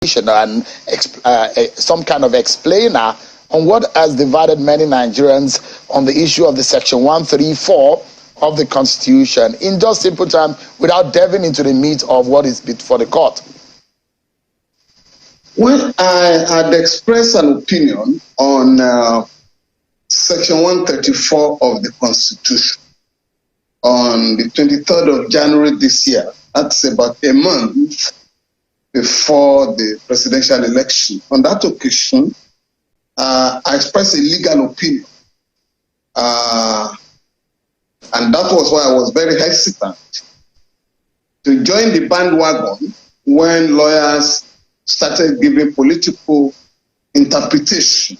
and some kind of explainer on what has divided many Nigerians on the issue of the Section 134 of the Constitution, in just simple terms, without delving into the meat of what is before the court? Well, I had expressed an opinion on Section 134 of the Constitution on the 23rd of January this year. That's about a month before the presidential election. On that occasion, I expressed a legal opinion. And that was why I was very hesitant to join the bandwagon when lawyers started giving political interpretation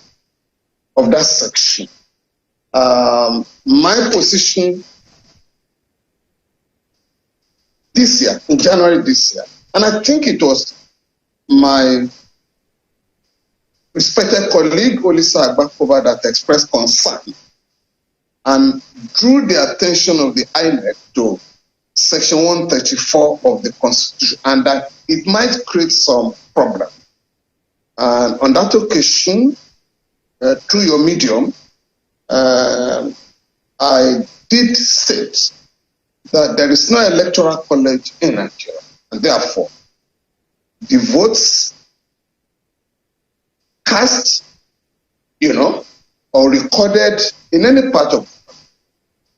of that section. My position this year, in January this year, and I think it was my respected colleague, Olisa Agbakova, that expressed concern and drew the attention of the INEC to Section 134 of the Constitution, and that it might create some problem. And on that occasion, through your medium, I did state that there is no electoral college in Nigeria, and therefore, the votes cast, or recorded in any part of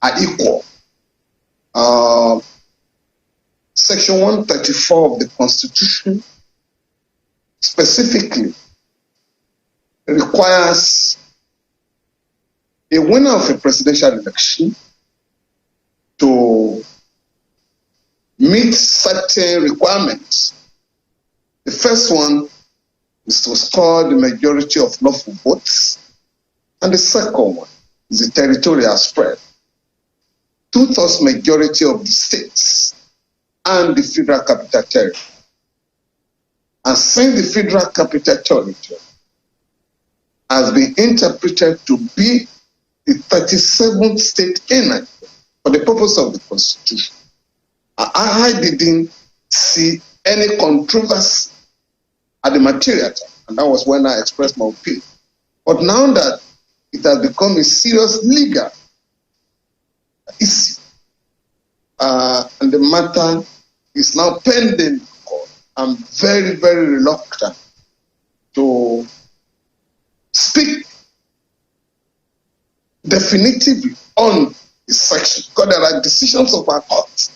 are equal. Section 134 of the Constitution specifically requires a winner of a presidential election to meet certain requirements. The first one is to score the majority of lawful votes, and the second one is the territorial spread. 2/3 majority of the states and the Federal Capital Territory. And since the Federal Capital Territory has been interpreted to be the 37th state in Nigeria for the purpose of the Constitution, I didn't see any controversy at the material time, and that was when I expressed my opinion. But now that it has become a serious legal issue, and the matter is now pending in court, I'm very, very reluctant to speak definitively on this section, because there are decisions of our court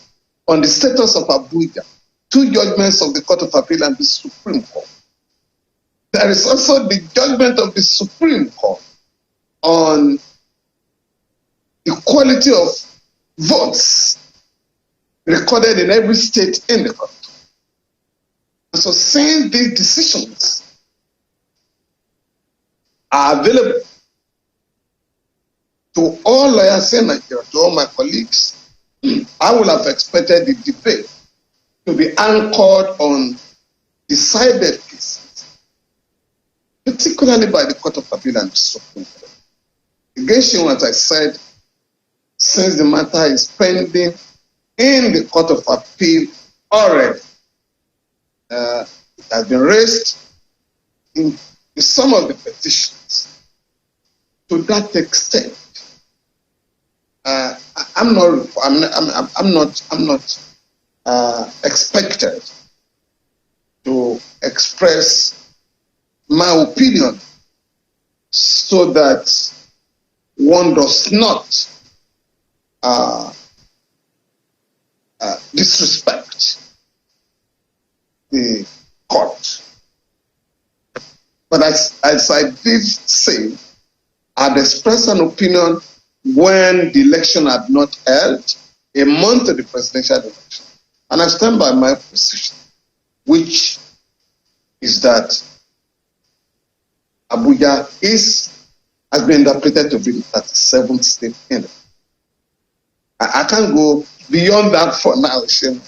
on the status of Abuja, 2 judgments of the Court of Appeal and the Supreme Court. There is also the judgment of the Supreme Court on equality of votes recorded in every state in the country. So since these decisions are available to all lawyers in Nigeria, to all my colleagues, I would have expected the debate to be anchored on decided cases, particularly by the Court of Appeal and the Supreme Court. Again, as I said, since the matter is pending in the Court of Appeal already, it has been raised in some of the petitions. To that extent, I'm not expected to express my opinion so that one does not disrespect the court. But as I did say, I'd expressed an opinion when the election had not held, a month to the presidential election. And I stand by my position, which is that Abuja has been interpreted to be the 37th state in it. I can't go beyond that for now, Shane.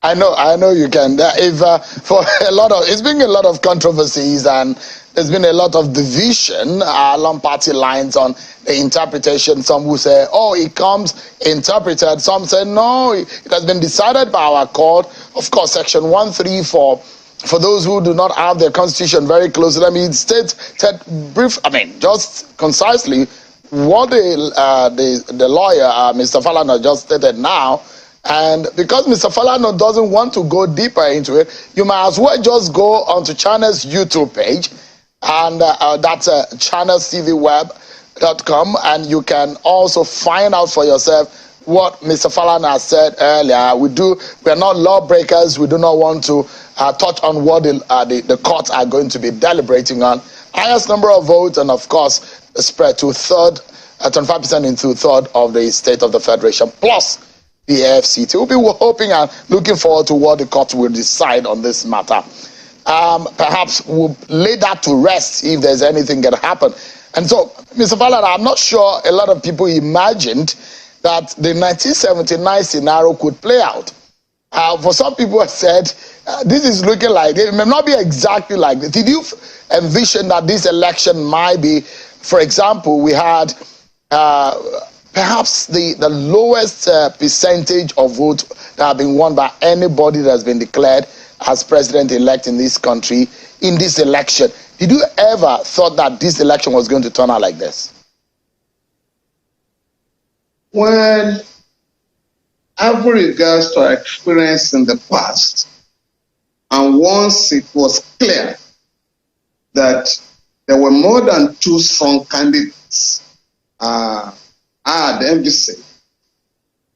I know you can. For it's been a lot of controversies, and there's been a lot of division along party lines on the interpretation. Some will say, oh, it comes interpreted. Some say, no, it has been decided by our court. Of course, Section 134 for those who do not have their constitution very close, let me state just concisely what the lawyer, Mr. Falana, just stated now. And because Mr. Falana doesn't want to go deeper into it, you might as well just go onto Channel's YouTube page, and that's channelcvweb.com, and you can also find out for yourself what Mr. Falana said earlier. We are not lawbreakers. We do not want to touch on what the courts are going to be deliberating on. Highest number of votes, and of course, spread to 25% into third of the state of the Federation, plus the AFCT. We'll be hoping and looking forward to what the court will decide on this matter. Perhaps we'll lay that to rest if there's anything that happen. And so, Mr. Falana, I'm not sure a lot of people imagined that the 1979 scenario could play out. For some people have said, this is looking like, it may not be exactly like this. Did you envision that this election might be, for example, we had perhaps the lowest percentage of votes that have been won by anybody that has been declared as president-elect in this country in this election? Did you ever thought that this election was going to turn out like this? Well, as regards to our experience in the past, and once it was clear that there were more than two strong candidates, I had envisaged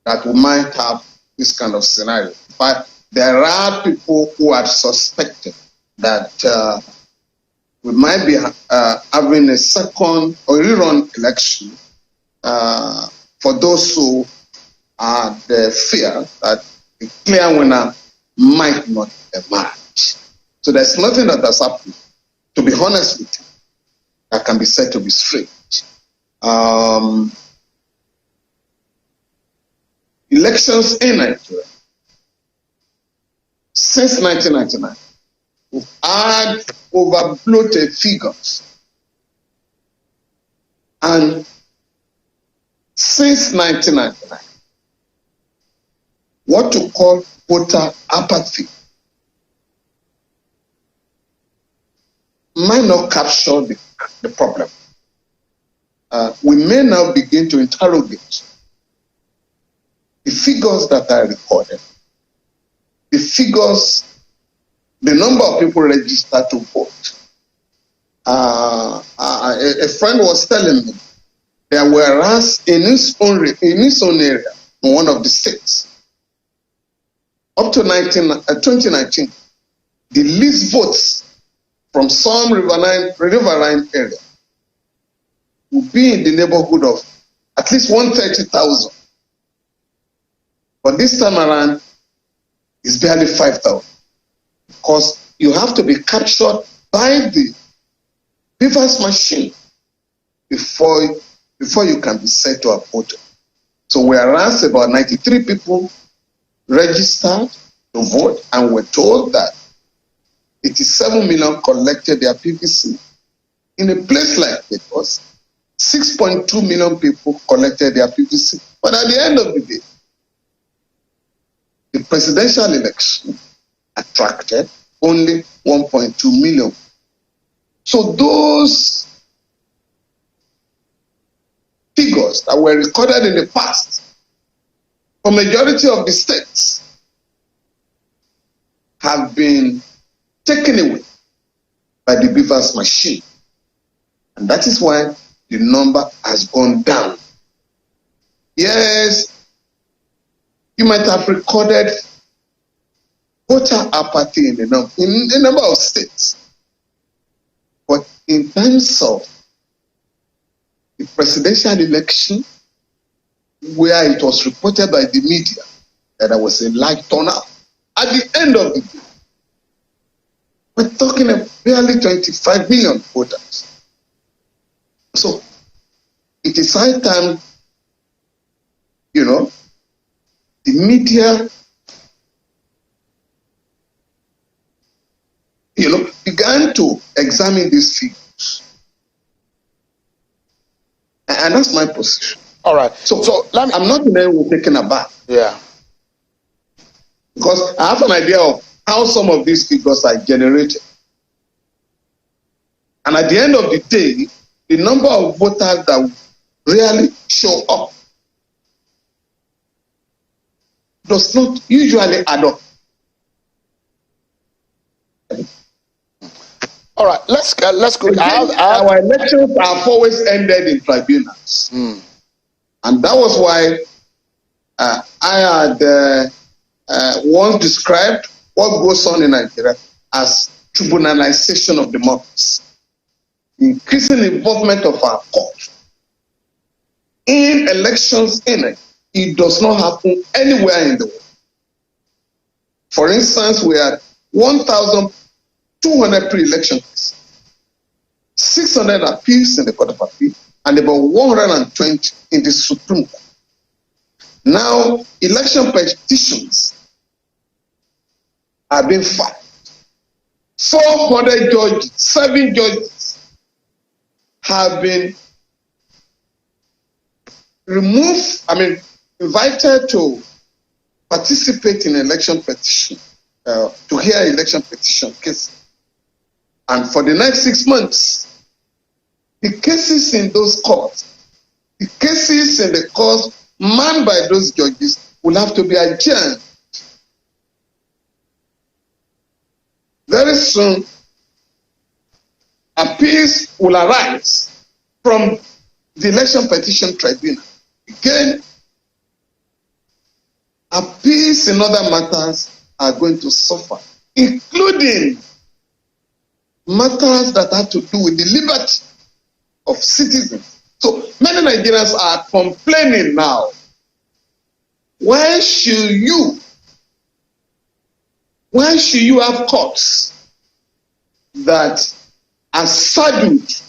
that we might have this kind of scenario. But there are people who are suspected that we might be having a second or rerun election for those who are the fear that the clear winner might not emerge. So there's nothing that has happened, to be honest with you, that can be said to be straight. Elections in Nigeria since 1999, we've had over-bloated figures. And since 1999, what to call voter apathy might not capture the problem. We may now begin to interrogate the figures that are recorded, the figures, the number of people registered to vote. A friend was telling me there were in his own area, in one of the states, up to 2019, the least votes from some riverine area would be in the neighborhood of at least 130,000. But this time around, it's barely 5,000. Because you have to be captured by the beaver's machine before you can be said to have voted. So whereas about 93 people registered to vote, and were told that 87 million collected their PVC. In a place like Lagos, 6.2 million people collected their PVC. But at the end of the day, the presidential election attracted only 1.2 million. So those figures that were recorded in the past for majority of the states have been taken away by the beaver's machine. And that is why the number has gone down. Yes, you might have recorded voter apathy in a number of states. But in terms of the presidential election, where it was reported by the media that there was a large turnout, at the end of the day, we're talking about barely 25 million voters. So it is high time, the media, began to examine these figures. And that's my position. All right. So I'm not in any way taken aback. Yeah. Because I have an idea of how some of these figures are generated. And at the end of the day, the number of voters that really show up does not usually add up. All right, let's go. Our elections have always ended in tribunals, and that was why I had once described what goes on in Nigeria as tribunalization of democracy, increasing involvement of our court in elections. It does not happen anywhere in the world. For instance, we had 1,200 pre-election cases, 600 appeals in the Court of Appeal, and about 120 in the Supreme Court. Now, election petitions are being filed. 400 judges, 7 judges have been invited to participate in election petition, to hear election petition cases. And for the next 6 months, the cases in those courts, the cases in the courts manned by those judges will have to be adjourned. Very soon, appeals will arise from the election petition tribunal. Again, appeals in other matters are going to suffer, including matters that have to do with the liberty of citizens. So many Nigerians are complaining now. Why should you have courts that are saddled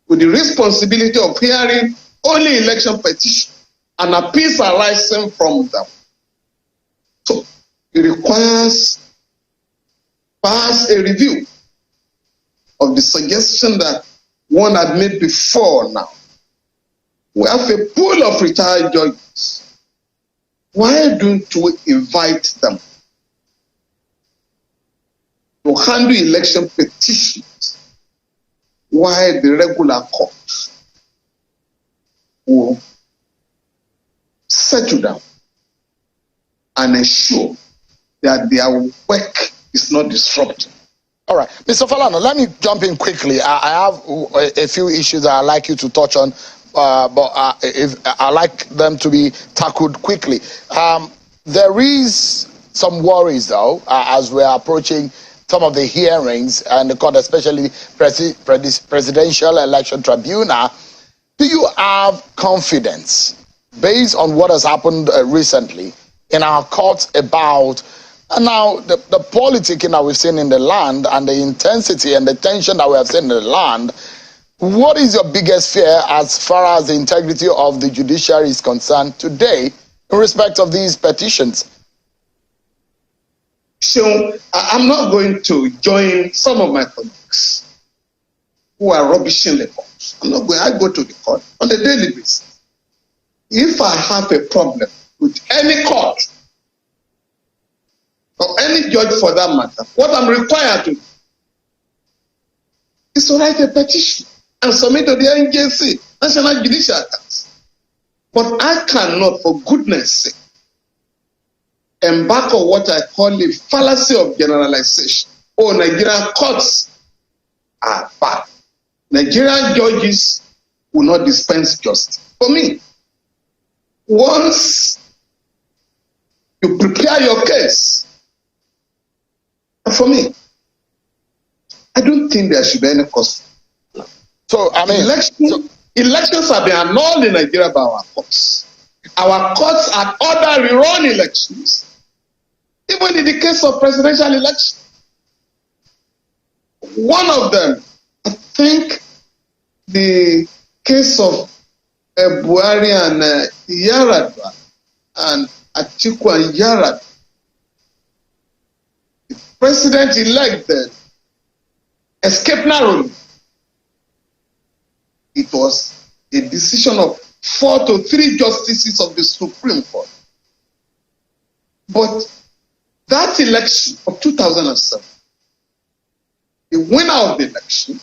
with the responsibility of hearing only election petition and appeals arising from them? So it requires perhaps a review of the suggestion that one had made before now. We have a pool of retired judges. Why don't we invite them to handle election petitions while the regular courts will settle down and ensure that their work is not disrupted? All right, Mr. Falana, let me jump in quickly. I have a few issues that I'd like you to touch on, but I'd like them to be tackled quickly. There is some worries, though, as we're approaching some of the hearings and the court, especially Presidential Election Tribunal. Do you have confidence, based on what has happened recently in our courts about now the politicking that we've seen in the land and the intensity and the tension that we have seen in the land? What is your biggest fear as far as the integrity of the judiciary is concerned today in respect of these petitions? So I'm not going to join some of my colleagues who are rubbishing the courts. I'm not going. I go to the court on a daily basis. If I have a problem with any court or any judge for that matter, what I'm required to do is to write a petition and submit to the NJC, National Judicial Council. But I cannot, for goodness sake, embark on what I call a fallacy of generalization. Oh, Nigerian courts are bad. Nigerian judges will not dispense justice. For me, once you prepare your case, for me, I don't think there should be any cost. So, I mean, elections have been annulled in Nigeria by our courts. Our courts had ordered rerun elections, even in the case of presidential election. One of them, I think, the case of Buhari and Yaradua and Atiku and Yaradua, the president-elect then escaped narrowly. It was a decision of 4 to 3 justices of the Supreme Court. But that election of 2007, the winner of the election,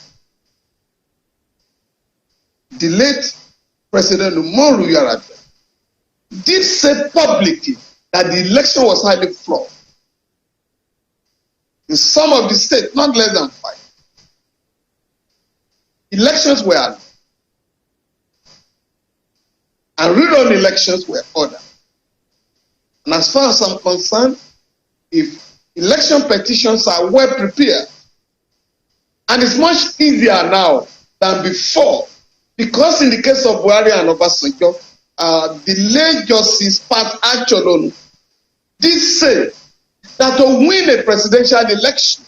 the late President Umaru Yar'Adua, did say publicly that the election was highly flawed. In some of the states, not less than 5, elections were held, and rerun elections were ordered. And as far as I'm concerned, if election petitions are well prepared, and it's much easier now than before, because in the case of Buhari and Obasanjo, the late Justice Pat Acholonu did say that to win a presidential election,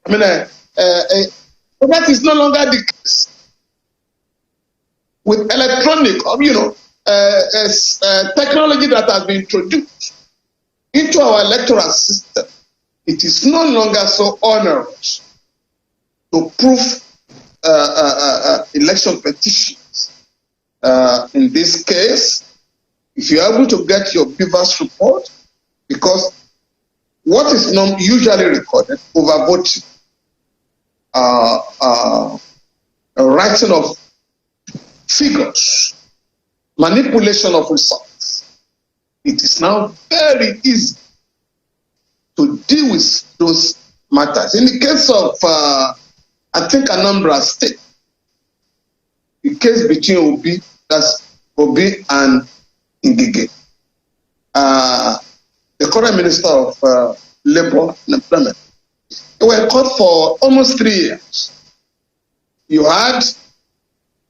that is no longer the case. With electronic, technology that has been introduced into our electoral system, it is no longer so onerous to prove election petitions. In this case, if you're able to get your Beavers report, because what is not usually recorded, overvoting, writing of figures, manipulation of results, it is now very easy to deal with those matters. In the case of, I think, Anambra State, the case between Obi, that's Obi and Ngige, the current Minister of Labor and Employment, they were caught for almost 3 years. You had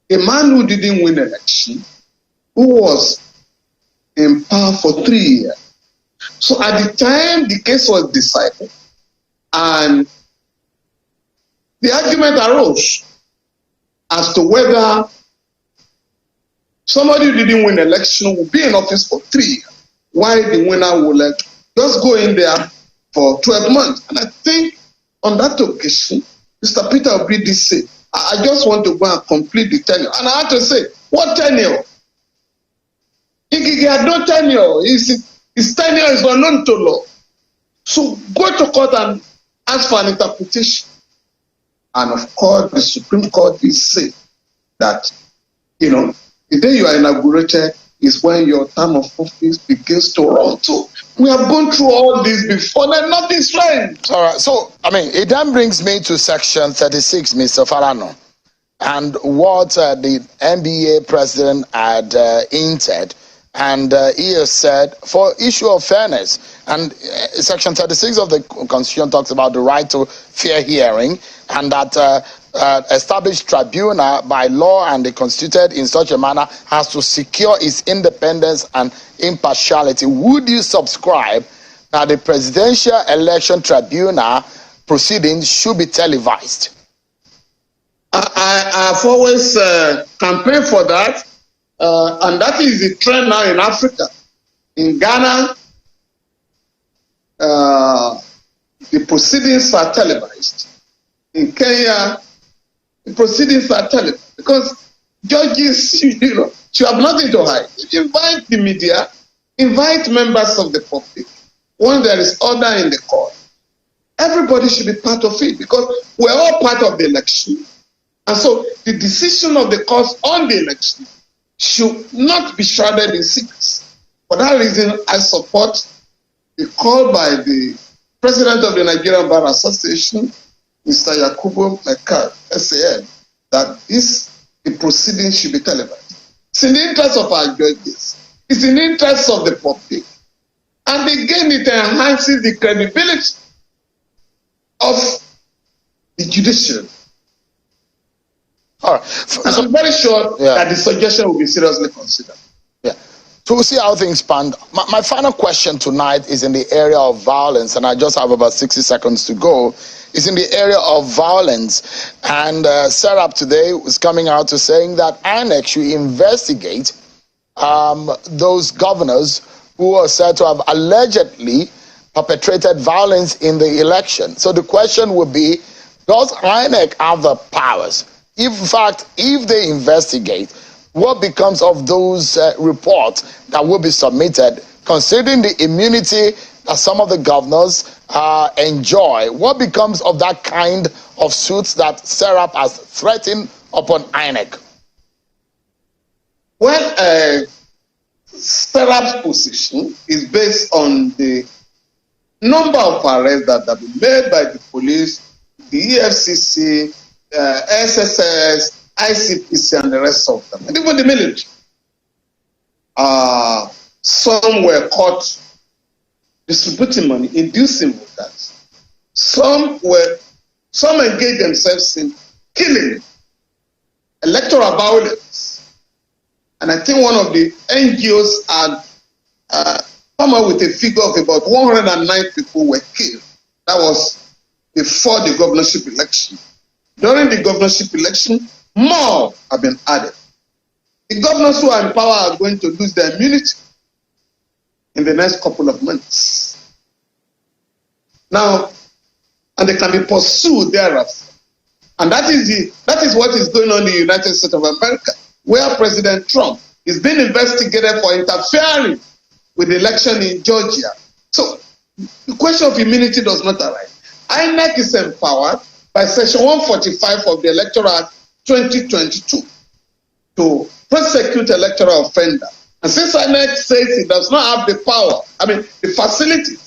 a man who didn't win election, who was in power for 3 years. So at the time the case was decided, and the argument arose as to whether somebody who didn't win election will be in office for 3 years, while the winner will just go in there for 12 months. And I think on that occasion, Mr. Peter Obi did say, I just want to go and complete the tenure. And I had to say, what tenure? He had no tenure. His tenure is unknown to law. So go to court and ask for an interpretation. And of course, the Supreme Court did say that, the day you are inaugurated is when your term of office begins to run. So we have gone through all this before, and nothing strange. All right. So, it then brings me to section 36, Mr. Falana, and what the NBA president had hinted. And he has said, for issue of fairness, and section 36 of the Constitution talks about the right to fair hearing, and that established tribunal by law and constituted in such a manner has to secure its independence and impartiality. Would you subscribe that the Presidential Election Tribunal proceedings should be televised? I've always campaigned for that, and that is the trend now in Africa. In Ghana, the proceedings are televised. In Kenya, the proceedings are televised because judges, should have nothing to hide. Invite the media, invite members of the public. When there is order in the court, everybody should be part of it because we're all part of the election. And so the decision of the court on the election should not be shrouded in secrecy. For that reason, I support the call by the President of the Nigerian Bar Association, Mr. Yakubu Mekar, SAN, that the proceedings should be televised. It's in the interest of our judges. It's in the interest of the public. And again, it enhances the credibility of the judiciary. All right. And I'm very sure that the suggestion will be seriously considered. Yeah. So we'll see how things pan. My final question tonight is in the area of violence, and I just have about 60 seconds to go. It's in the area of violence. And Serap today was coming out to saying that INEC should investigate those governors who are said to have allegedly perpetrated violence in the election. So the question would be, does INEC have the powers? In fact, if they investigate, what becomes of those reports that will be submitted, considering the immunity that some of the governors enjoy. What becomes of that kind of suits that Serap has threatened upon INEC? Well, Serap's position is based on the number of arrests that have been made by the police, the EFCC, SSS, ICPC, and the rest of them, and even the military. Some were caught distributing money, inducing voters. Some engaged themselves in killing, electoral violence. And I think one of the NGOs had come up with a figure of about 109 people were killed. That was before the governorship election. During the governorship election, more have been added. The governors who are in power are going to lose their immunity in the next couple of months. Now, and they can be pursued thereafter. And that is what is going on in the United States of America, where President Trump is being investigated for interfering with the election in Georgia. So the question of immunity does not arise. INEC is empowered by Section 145 of the Electoral Act 2022 to prosecute electoral offenders. And since INEC says it does not have the power, the facilities